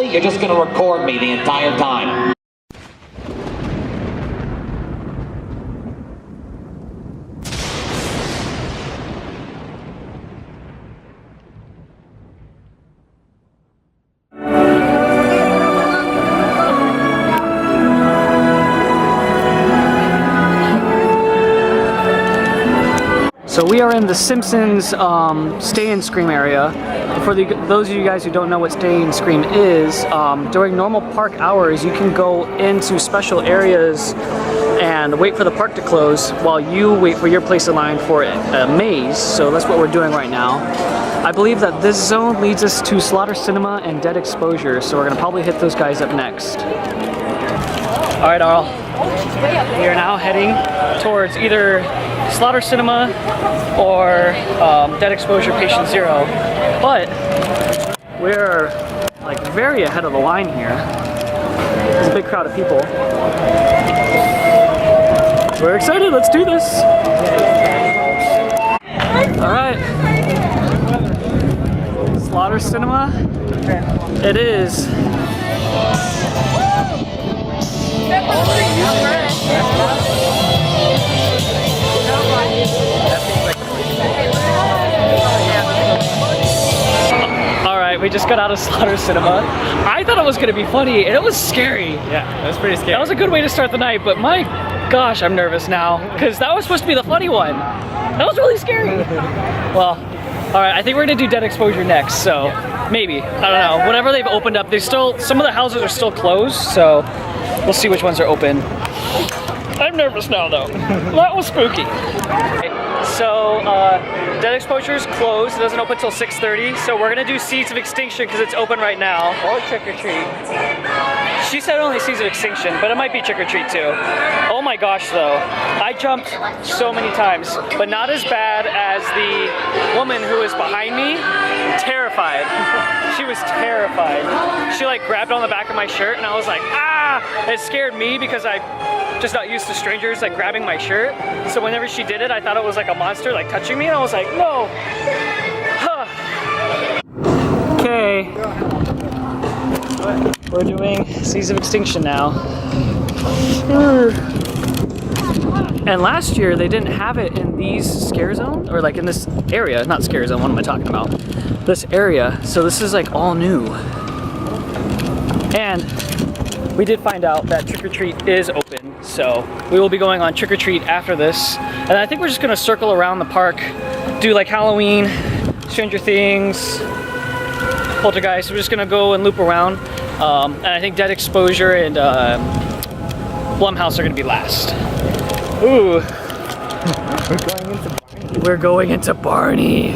seriously? You're just gonna record me the entire time. So we are in the Simpsons Stay and Scream area. For those of you guys who don't know what Stay and Scream is, during normal park hours you can go into special areas and wait for the park to close while you wait for your place in line for a maze. So that's what we're doing right now. I believe that this zone leads us to Slaughter Cinema and Dead Exposure, so we're gonna probably hit those guys up next. Alright, Arl. We are now heading towards either Slaughter Cinema or Dead Exposure Patient Zero, but we're like very ahead of the line here. There's a big crowd of people. We're excited, let's do this! Alright. Slaughter Cinema. It is. Alright, we just got out of Slaughter Cinema. I thought it was gonna be funny, and it was scary. Yeah, it was pretty scary. That was a good way to start the night, but my gosh, I'm nervous now, because that was supposed to be the funny one. That was really scary. Well, alright, I think we're gonna do Dead Exposure next, so maybe. I don't know. Whenever they've opened up, some of the houses are still closed, so we'll see which ones are open. I'm nervous now though. That was spooky. So, Dead Exposure is closed. It doesn't open until 6:30. So we're gonna do Seeds of Extinction because it's open right now. Or Trick or Treat. She said only Seeds of Extinction, but it might be Trick or Treat too. Oh my gosh though. I jumped so many times, but not as bad as the woman who was behind me. Terrified. She was terrified. She like grabbed on the back of my shirt and I was like, ah! It scared me because I'm just not used to strangers like grabbing my shirt. So whenever she did it, I thought it was like a monster like touching me and I was like, no! Huh. Okay. We're doing Seeds of Extinction now. And last year they didn't have it in these scare zone, or like in this area, not scare zone, what am I talking about? This area, so this is like all new. And we did find out that Trick or Treat is open, so we will be going on Trick or Treat after this. And I think we're just gonna circle around the park, do like Halloween, Stranger Things, Poltergeist. We're just gonna go and loop around. And I think Dead Exposure and Blumhouse are gonna be last. Ooh. We're going into Barney.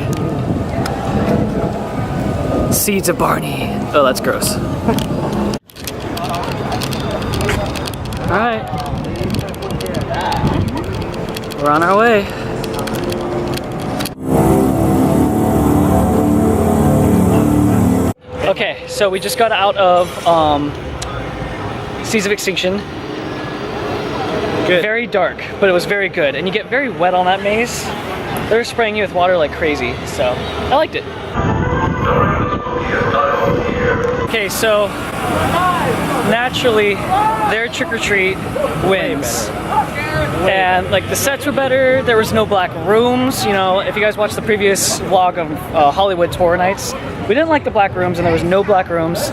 Seeds of Barney. Oh, that's gross. Alright. We're on our way. Okay, so we just got out of Seeds of Extinction. Good. Very dark, but it was very good. And you get very wet on that maze. They're spraying you with water like crazy, so I liked it. Okay, so naturally, their Trick or Treat wins. And like the sets were better, there was no black rooms. You know, if you guys watched the previous vlog of Hollywood Horror Nights, we didn't like the black rooms and there was no black rooms.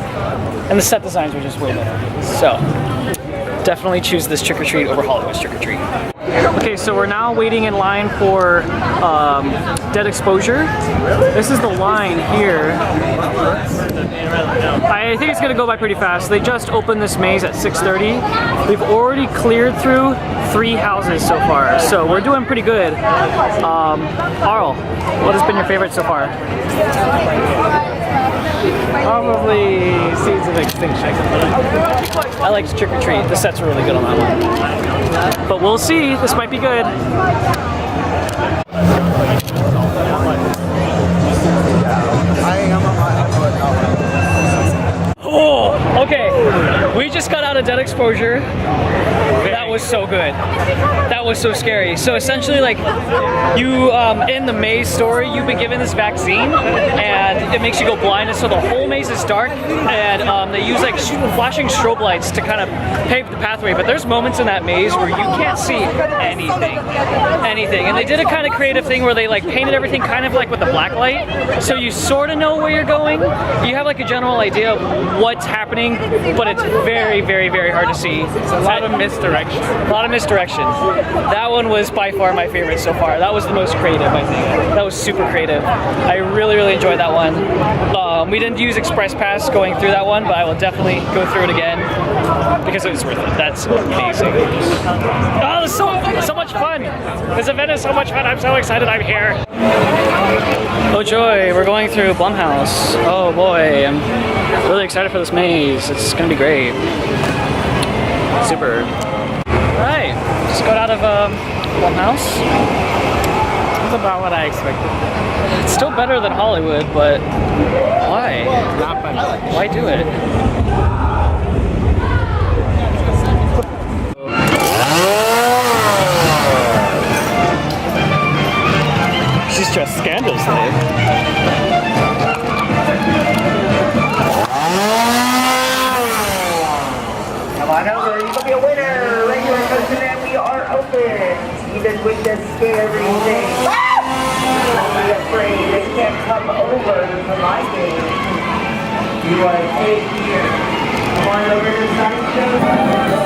And the set designs were just way better. So, definitely choose this Trick or Treat over Hollywood's Trick or Treat. Okay, so we're now waiting in line for Dead Exposure. This is the line here. I think it's gonna go by pretty fast. They just opened this maze at 6:30. We've already cleared through 3 houses so far, so we're doing pretty good. Arl, what has been your favorite so far? Probably Seeds of Extinction. I liked Trick or Treat. The sets are really good on that one. But we'll see. This might be good. Oh, okay. We just got out of Dead Exposure. That was so good. That was so scary. So essentially, like, you in the maze story, you've been given this vaccine, and it makes you go blind, and so the whole maze is dark, and they use like flashing strobe lights to kind of pave the pathway. But there's moments in that maze where you can't see anything, and they did a kind of creative thing where they like painted everything kind of like with a black light, so you sort of know where you're going. You have like a general idea of what's happening, but it's very, very, very hard to see. It's a lot of misdirection. A lot of misdirection. That one was by far my favorite so far. That was the most creative, I think. That was super creative. I really, really enjoyed that one. We didn't use Express Pass going through that one, but I will definitely go through it again because it was worth it. That's amazing. Oh, this is so much fun. This event is so much fun. I'm so excited I'm here. Oh joy, we're going through Blumhouse. Oh boy, I'm really excited for this maze. It's gonna be great. Super. Alright, just got out of Blumhouse. That's about what I expected. It's still better than Hollywood, but why? Not fun. Why do it? She's just scandalously. Come on over, you can be a winner. Regular Coconut, we are open. Even with the scary thing. Don't be afraid, they can't come over to my game. You want to take here. Come on over to Sideshow.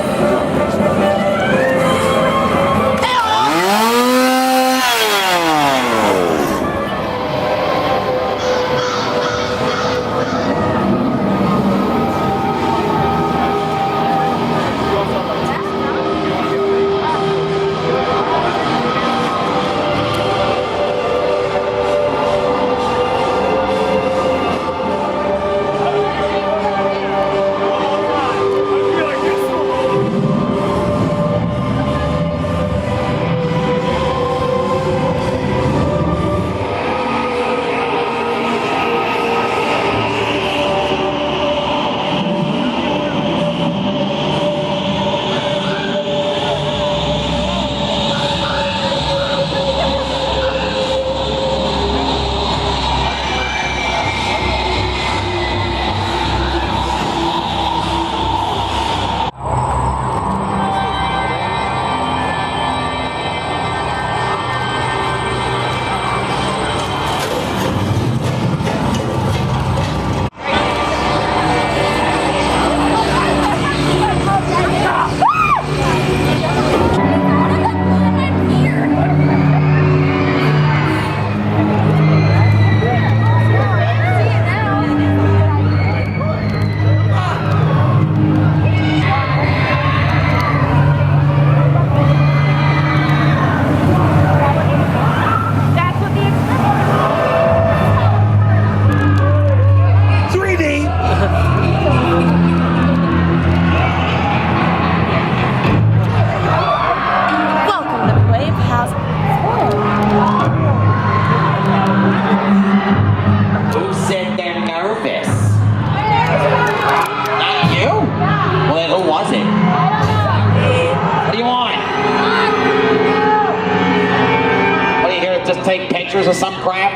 take pictures of some crap?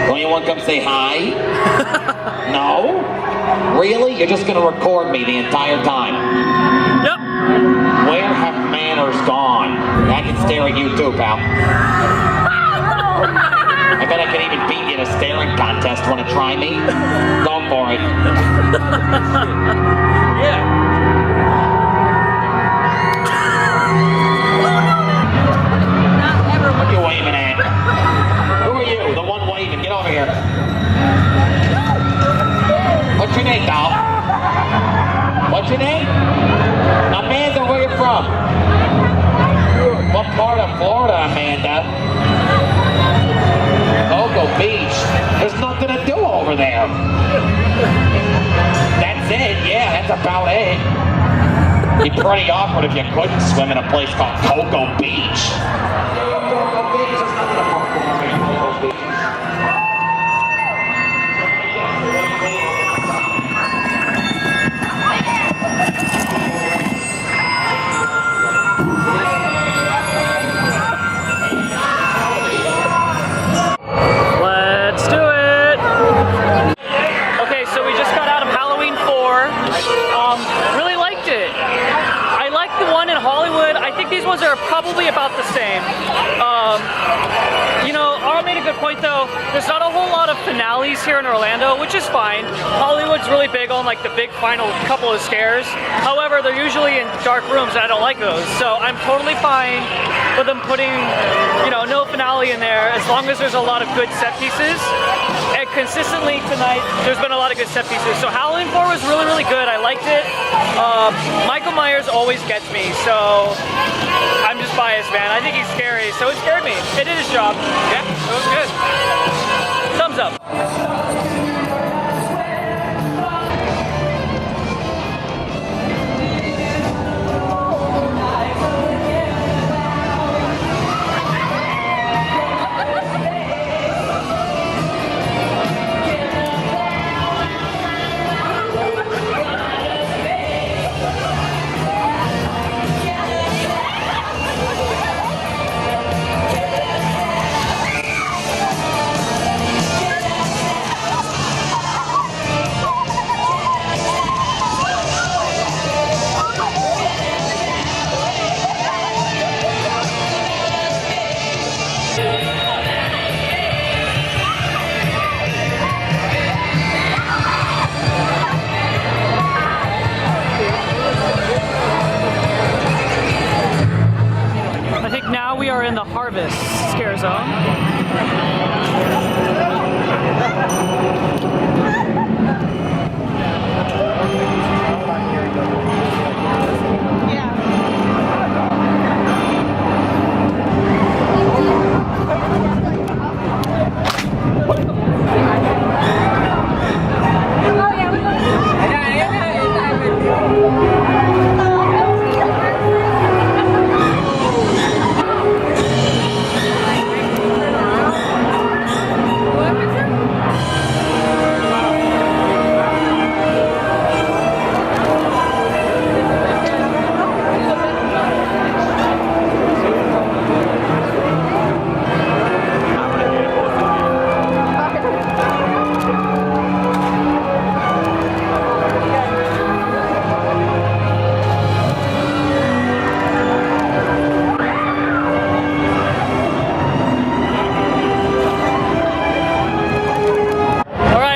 Don't you want to come say hi? No? Really? You're just going to record me the entire time? Yep. Where have manners gone? I can stare at you too, pal. I bet I can even beat you in a staring contest. Want to try me? Go for it. Yeah. What are you waving at? Who are you? The one waving. Get over here. What's your name, doll? What's your name? Amanda, where you from? What part of Florida, Amanda? Cocoa Beach. There's nothing to do over there. That's it. Yeah, that's about it. It'd be pretty awkward if you couldn't swim in a place called Cocoa Beach. Cocoa Beach is not the park for me. Cocoa Beach. point though, there's not a whole lot of finales here in Orlando, which is fine. Hollywood's really big on like the big final couple of scares. However, they're usually in dark rooms and I don't like those. So I'm totally fine with them putting, you know, no finale in there as long as there's a lot of good set pieces. And consistently tonight, there's been a lot of good set pieces. So Halloween 4 was really, really good. I liked it. Michael Myers always gets me, so I'm just biased, man. I think he's scary, so it scared me. It did his job. Yeah, it was good. Thumbs up. We are in the Harvest Scare Zone.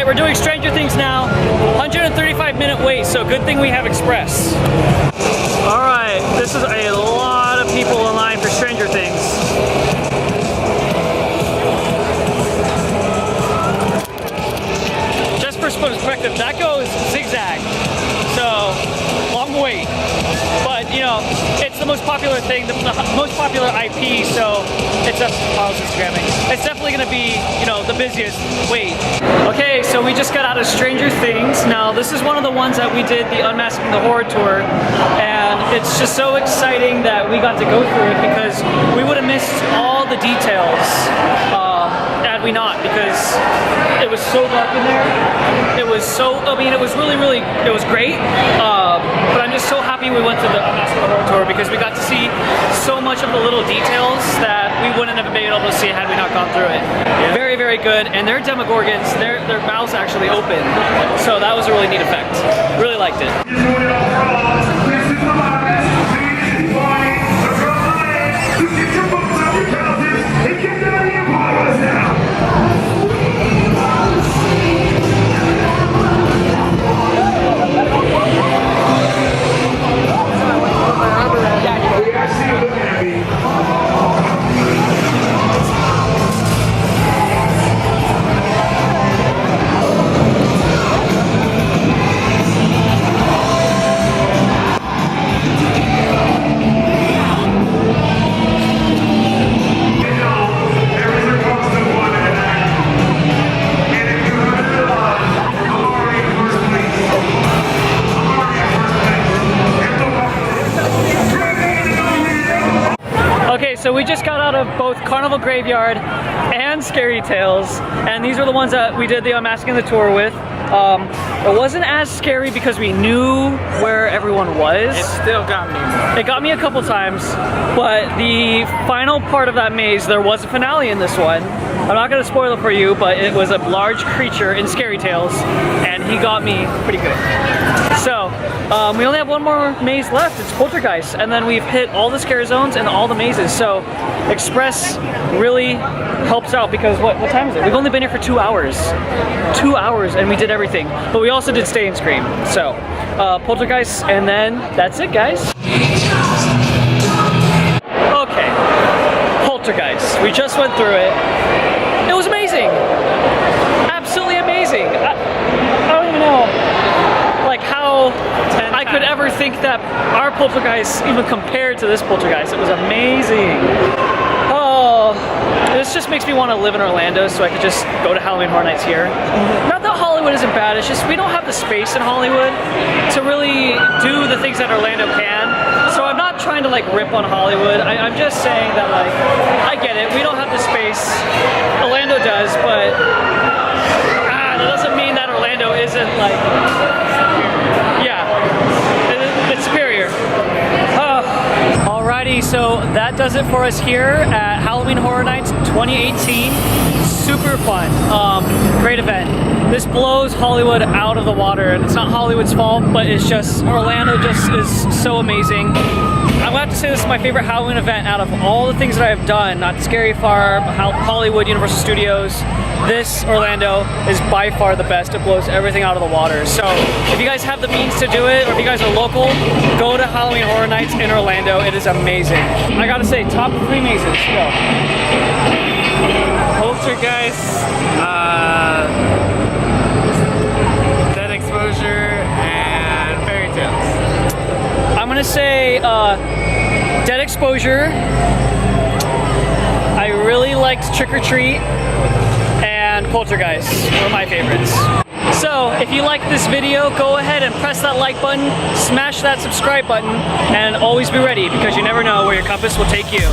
We're doing Stranger Things now. 135-minute wait, so good thing we have Express. All right, this is a lot of people in line for Stranger Things. Just for perspective, that goes zigzag, so long wait. But you know, it's the most popular thing, the most popular IP, so it's it's definitely gonna be, you know, the busiest wait. Okay, so we just got out of Stranger Things. Now this is one of the ones that we did the Unmasking the Horror tour, and it's just so exciting that we got to go through it because we would have missed all the details had we not, because it was so dark in there. It was so, I mean, it was really, it was great. But I'm just so happy we went to the Unmasking the Horror tour because we got to see so much of the little details that we wouldn't have been able to see had we not gone through it. Yeah. Very, very good. And their Demogorgons, their mouths actually open. So that was a really neat effect. Really liked it. Okay, so we just got out of both Carnival Graveyard and Scary Tales, and these are the ones that we did the Unmasking the tour with. It wasn't as scary because we knew where everyone was. It still got me. It got me a couple times, but the final part of that maze, there was a finale in this one. I'm not gonna spoil it for you, but it was a large creature in Scary Tales, and he got me pretty good. So, we only have one more maze left. It's Poltergeist, and then we've hit all the scare zones and all the mazes. So, Express really helps out because what time is it? We've only been here for 2 hours. 2 hours, and we did everything. But we also did Stay and Scream. So, Poltergeist, and then that's it, guys. Okay, Poltergeist. We just went through it. It was amazing. Absolutely amazing. I don't even know, like, how I could ever think that our Poltergeist even compared to this Poltergeist. It was amazing. Oh, this just makes me want to live in Orlando so I could just go to Halloween Horror Nights here. Not that Hollywood isn't bad, it's just we don't have the space in Hollywood to really do the things that Orlando can. So I'm not trying to like rip on Hollywood. I'm just saying that like, I get it, we don't have the space. Orlando does, but that doesn't mean that Orlando isn't like, yeah, it's superior. Alrighty, so that does it for us here at Halloween Horror Nights 2018. Super fun, great event. This blows Hollywood out of the water, and it's not Hollywood's fault, but it's just, Orlando just is so amazing. I'm gonna have to say this is my favorite Halloween event out of all the things that I have done, not Scary Farm, Hollywood, Universal Studios. This Orlando is by far the best. It blows everything out of the water. So if you guys have the means to do it, or if you guys are local, go to Halloween Horror Nights in Orlando. It is amazing. I gotta say, top 3 mazes, go. Poltergeist, Dead Exposure, and Fairy Tales. I'm gonna say Dead Exposure. I really liked Trick or Treat, and Poltergeist were my favorites. So if you liked this video, go ahead and press that like button, smash that subscribe button, and always be ready because you never know where your compass will take you.